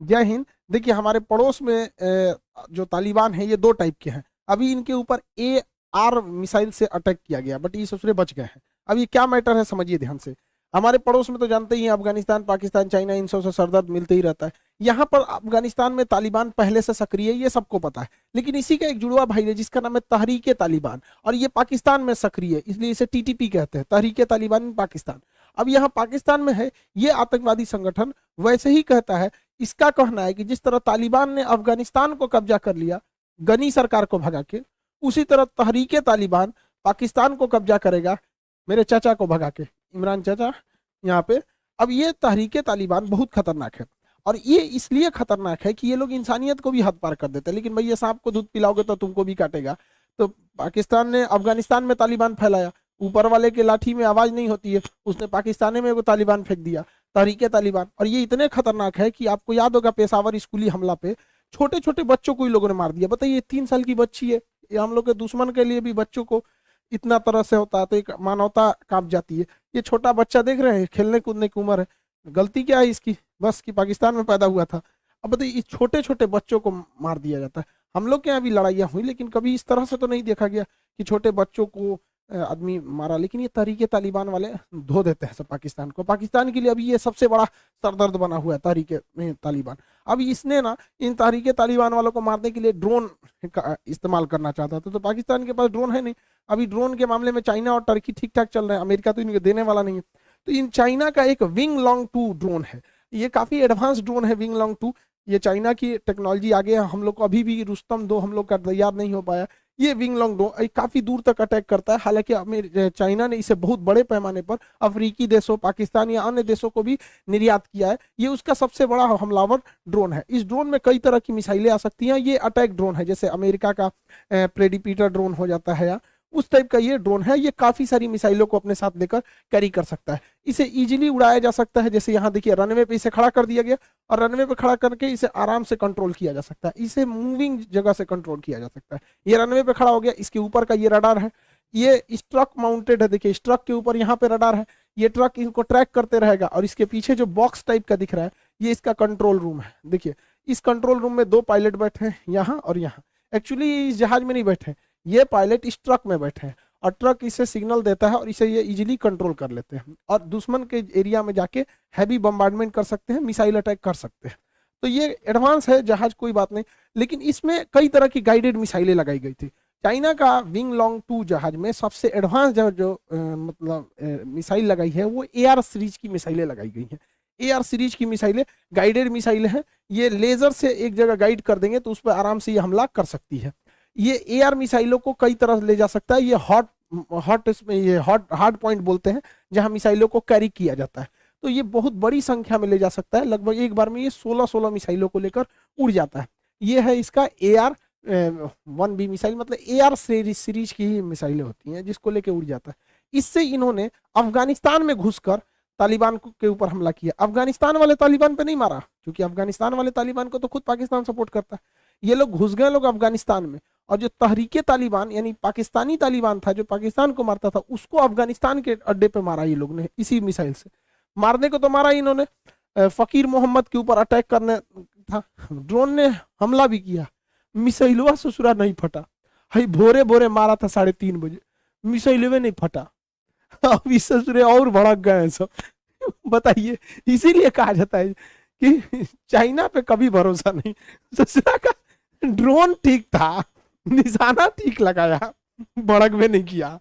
जय हिंद। देखिए हमारे पड़ोस में जो तालिबान है ये दो टाइप के हैं। अभी इनके ऊपर AR मिसाइल से अटैक किया गया, बट ये ससुरे बच गए हैं। अब ये क्या मैटर है समझिए ध्यान से। हमारे पड़ोस में तो जानते ही हैं, अफगानिस्तान, पाकिस्तान, चाइना, इन सब से सरदर्द मिलते ही रहता है। यहाँ पर अफगानिस्तान में तालिबान पहले से सक्रिय है, ये सबको पता है। लेकिन इसी का एक जुड़वा भाई है जिसका नाम है तहरीके तालिबान, और ये पाकिस्तान में सक्रिय है, इसलिए इसे TTP कहते हैं, तहरीके तालिबान पाकिस्तान। अब यहाँ पाकिस्तान में है ये आतंकवादी संगठन, वैसे ही कहता है। इसका कहना है कि जिस तरह तालिबान ने अफगानिस्तान को कब्जा कर लिया गनी सरकार को भगा के, उसी तरह तहरीके तालिबान पाकिस्तान को कब्जा करेगा, मेरे चाचा को भगा के, इमरान चाचा यहाँ पे। अब ये तहरीके तालिबान बहुत खतरनाक है, और ये इसलिए खतरनाक है कि ये लोग इंसानियत को भी हद पार कर देते हैं। लेकिन भैया सांप को दूध पिलाओगे तो तुमको भी काटेगा। तो पाकिस्तान ने अफगानिस्तान में तालिबान फैलाया, ऊपर वाले के लाठी में आवाज नहीं होती है, उसने पाकिस्तान में वो तालिबान फेंक दिया, तहरीके तालिबान। और ये इतने खतरनाक है कि आपको याद होगा पेशावर स्कूली हमला पे छोटे छोटे बच्चों को ही लोगों ने मार दिया। बताइए 3 साल की बच्ची है, ये हम लोग के दुश्मन के लिए भी बच्चों को इतना तरह से होता है तो एक मानवता कांप जाती है। ये छोटा बच्चा देख रहे हैं, खेलने कूदने की उम्र है, गलती क्या है इसकी, बस कि पाकिस्तान में पैदा हुआ था। अब बताइए इस छोटे छोटे बच्चों को मार दिया जाता है। हम लोग के यहाँ भी लड़ाइयाँ हुई, लेकिन कभी इस तरह से तो नहीं देखा गया कि छोटे बच्चों को आदमी मारा। लेकिन ये तहरीके तालिबान वाले धो देते हैं सब पाकिस्तान को। पाकिस्तान के लिए अभी ये सबसे बड़ा सरदर्द बना हुआ है तहरीके तालिबान। अब इसने ना इन तहरीके तालिबान वालों को मारने के लिए ड्रोन का इस्तेमाल करना चाहता था, तो पाकिस्तान के पास ड्रोन है नहीं। अभी ड्रोन के मामले में चाइना और टर्की ठीक ठाक चल रहे हैं, अमेरिका तो इनको देने वाला नहीं है। तो इन चाइना का एक विंग लॉन्ग 2 ड्रोन है, ये काफी एडवांस ड्रोन है विंग लॉन्ग 2। ये चाइना की टेक्नोलॉजी आगे है, हम लोग को अभी भी रुस्तम 2 हम लोग का तैयार नहीं हो पाया। ये विंग लॉन्ग ड्रोन काफी दूर तक अटैक करता है। हालांकि चाइना ने इसे बहुत बड़े पैमाने पर अफ्रीकी देशों, पाकिस्तान या अन्य देशों को भी निर्यात किया है। ये उसका सबसे बड़ा हमलावर ड्रोन है। इस ड्रोन में कई तरह की मिसाइलें आ सकती हैं। ये अटैक ड्रोन है, जैसे अमेरिका का प्रेडिपिटर ड्रोन हो जाता है, या उस टाइप का ये ड्रोन है। ये काफी सारी मिसाइलों को अपने साथ लेकर कैरी कर सकता है। इसे इजीली उड़ाया जा सकता है। जैसे यहाँ देखिए रनवे पे इसे खड़ा कर दिया गया, और रनवे पे खड़ा करके इसे आराम से कंट्रोल किया जा सकता है। इसे मूविंग जगह से कंट्रोल किया जा सकता है। ये रनवे पे खड़ा हो गया, इसके ऊपर का ये रडार है, ये इस ट्रक माउंटेड है। देखिए इस ट्रक के ऊपर यहाँ पे रडार है, ये ट्रक इनको ट्रैक करते रहेगा। और इसके पीछे जो बॉक्स टाइप का दिख रहा है ये इसका कंट्रोल रूम है। देखिए इस कंट्रोल रूम में 2 पायलट बैठे हैं, यहाँ और यहाँ। एक्चुअली इस जहाज में नहीं बैठे, ये पायलट इस ट्रक में बैठे हैं, और ट्रक इसे सिग्नल देता है और इसे ये इजीली कंट्रोल कर लेते हैं, और दुश्मन के एरिया में जाके हैवी बम्बार्डमेंट कर सकते हैं, मिसाइल अटैक कर सकते हैं। तो ये एडवांस है जहाज, कोई बात नहीं। लेकिन इसमें कई तरह की गाइडेड मिसाइलें लगाई गई थी। चाइना का विंग लॉन्ग 2 जहाज में सबसे एडवांस मतलब मिसाइल लगाई है वो AR सीरीज की मिसाइलें लगाई गई हैं। AR सीरीज की मिसाइलें गाइडेड मिसाइलें हैं। ये लेजर से एक जगह गाइड कर देंगे तो उस पर आराम से ये हमला कर सकती है। ये AR मिसाइलों को कई तरह ले जा सकता है। ये हॉट हॉट इसमें ये हॉट हार्ड पॉइंट बोलते हैं, जहां मिसाइलों को कैरी किया जाता है। तो ये बहुत बड़ी संख्या में ले जा सकता है, लगभग एक बार में ये 16 मिसाइलों को लेकर उड़ जाता है। ये है इसका AR-1B मिसाइल, मतलब AR सीरीज की ही मिसाइलें होती हैं जिसको लेकर उड़ जाता है। इससे इन्होंने अफगानिस्तान में घुसकर तालिबान के ऊपर हमला किया। अफगानिस्तान वाले तालिबान पे नहीं मारा, क्योंकि अफगानिस्तान वाले तालिबान को तो खुद पाकिस्तान सपोर्ट करता है। ये लोग घुस गए लोग अफगानिस्तान में, और जो तहरीके तालिबान यानी पाकिस्तानी तालिबान था जो पाकिस्तान को मारता था, उसको अफगानिस्तान के अड्डे पे मारा ये लोग ने इसी मिसाइल से। मारने को तो मारा इन्होंने, फकीर मोहम्मद के ऊपर अटैक करने था, ड्रोन ने हमला भी किया, मिसाइलवा ससुरा नहीं फटा। भाई भोरे भोरे मारा था 3:30 बजे, मिसाइलवे नहीं फटा। अब इस ससुरे और भड़क गए सब। बताइए, इसीलिए कहा जाता है कि चाइना पे कभी भरोसा नहीं। ससुरा का ड्रोन ठीक था, निशाना ठीक लगाया, भड़क में नहीं किया,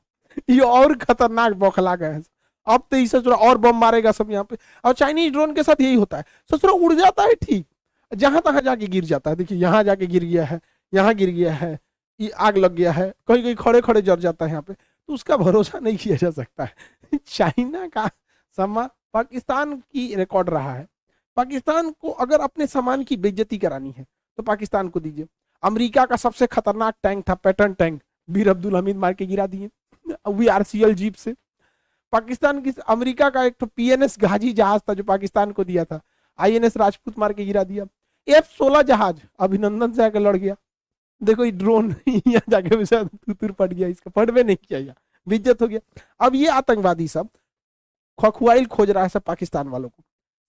ये और खतरनाक बौखला गए। अब तो इस ससुरा और बम मारेगा सब यहाँ पे। और चाइनीज ड्रोन के साथ यही होता है, ससुरा उड़ जाता है ठीक, जहां तहां जाके गिर जाता है। देखिए यहाँ जाके गिर गया है, यहाँ गिर गया है, ये आग लग गया है, कहीं कहीं खड़े खड़े जर जाता है यहाँ पे। तो उसका भरोसा नहीं किया जा सकता है। चाइना का सामान पाकिस्तान की रिकॉर्ड रहा है। पाकिस्तान को अगर अपने सामान की बेइज्जती करानी है तो पाकिस्तान को दीजिए। अमेरिका का सबसे खतरनाक टैंक था पैटर्न टैंक, बीर अब्दुल हमीद मार के गिरा दिए VRCL जीप से। पाकिस्तान की अमेरिका का एक तो PNS गाजी जहाज था जो पाकिस्तान को दिया था, INS राजपूत मार के गिरा दिया। F-16 जहाज अभिनंदन से आकर लड़ गया। देखो ये ड्रोन यहाँ जाके तुर पड़ गया, इसका पड़वे नहीं किया, यहाँ बेइज्जत हो गया। अब ये आतंकवादी सब खखुआइल खोज रहा है सब पाकिस्तान वालों को।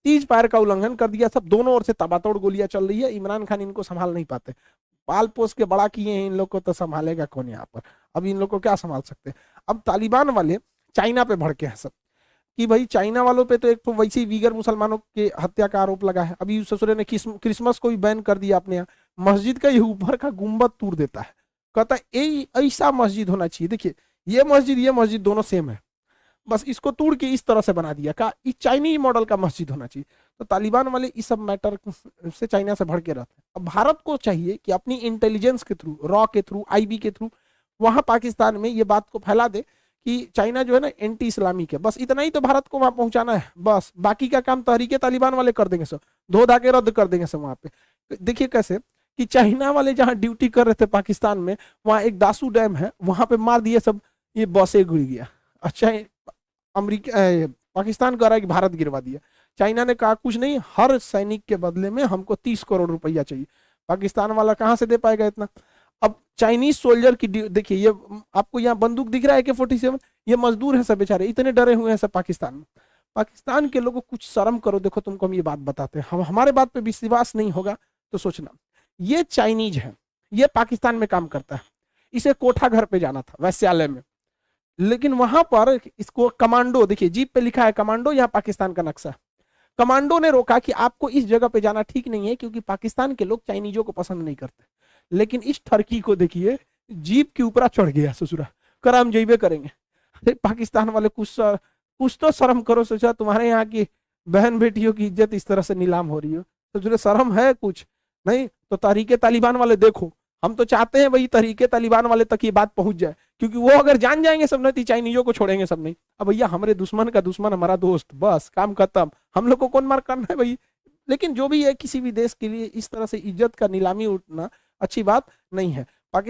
तीज फायर का उल्लंघन कर दिया। सब दोनों ओर से तबातोड़ गोलियां चल रही है, इमरान खान इनको संभाल नहीं पाते, पाल पोस के बड़ा किए हैं, इन लोग को तो संभालेगा कौन यहाँ पर, अब इन लोग को क्या संभाल सकते हैं। अब तालिबान वाले चाइना पे भड़के हैं सब कि भाई चाइना वालों पे तो एक तो वैसे ही वीगर मुसलमानों के हत्या का आरोप लगा है, अभी ससुरे ने क्रिसमस को भी बैन कर दिया अपने यहाँ, मस्जिद का ये ऊपर का गुंबद तोड़ देता है, कहता है ऐसा मस्जिद होना चाहिए। देखिए ये मस्जिद दोनों सेम है, बस इसको तोड़ के इस तरह से बना दिया, का इस चाइनीज मॉडल का मस्जिद होना चाहिए। तो तालिबान वाले इस सब मैटर से चाइना से भड़के रहते हैं। अब भारत को चाहिए कि अपनी इंटेलिजेंस के थ्रू, रॉ के थ्रू, आईबी के थ्रू वहां पाकिस्तान में ये बात को फैला दे कि चाइना जो है ना एंटी इस्लामिक है, बस इतना ही तो भारत को वहां पहुंचाना है, बस बाकी का काम तहरीके तालिबान वाले कर देंगे, सब धो धा के रद्द कर देंगे सब वहां पे। देखिए कैसे कि चाइना वाले जहां ड्यूटी कर रहे थे पाकिस्तान में, वहां एक दासू डैम है, वहां पे मार दिए सब, ये बसे गिर गया। अच्छा अमेरिका पाकिस्तान कह रहा है कि भारत गिरवा दिया, चाइना ने कहा कुछ नहीं, हर सैनिक के बदले में हमको 30 करोड़ रुपया चाहिए। पाकिस्तान वाला कहां से दे पाएगा इतना। अब चाइनीज सोल्जर की देखिए, ये आपको यहाँ बंदूक दिख रहा है AK-47, ये मजदूर है सब बेचारे, इतने डरे हुए हैं सब पाकिस्तान में। पाकिस्तान के लोगों को कुछ शर्म करो, देखो तुमको हम ये बात बताते हैं, हम हमारे बात पे विश्वास नहीं होगा तो सोचना, ये चाइनीज है, ये पाकिस्तान में काम करता है, इसे कोठा घर पे जाना था वैश्यालय में, लेकिन वहां पर इसको कमांडो, देखिए जीप पे लिखा है कमांडो, यहाँ पाकिस्तान का नक्शा, कमांडो ने रोका कि आपको इस जगह पे जाना ठीक नहीं है, क्योंकि पाकिस्तान के लोग चाइनीजों को पसंद नहीं करते। लेकिन इस ठरकी को देखिए, जीप के ऊपर चढ़ गया ससुरा, कर हम जइबे करेंगे। अरे पाकिस्तान वाले कुछ तो शर्म करो, सोचा तुम्हारे यहाँ की बहन बेटियों की इज्जत इस तरह से नीलाम हो रही हो, तो जो शर्म है कुछ नहीं। तो तहरीके तालिबान वाले देखो, हम तो चाहते हैं वही तहरीके तालिबान वाले तक ये बात पहुंच जाए, क्योंकि वो अगर जान जाएंगे सब नहीं, चाइनीजों को छोड़ेंगे सब नहीं। अब भैया हमारे दुश्मन का दुश्मन हमारा दोस्त, बस काम खत्म, हम लोग को कौन मार करना है भाई। लेकिन जो भी है, किसी भी देश के लिए इस तरह से इज्जत का नीलामी उठना अच्छी बात नहीं है।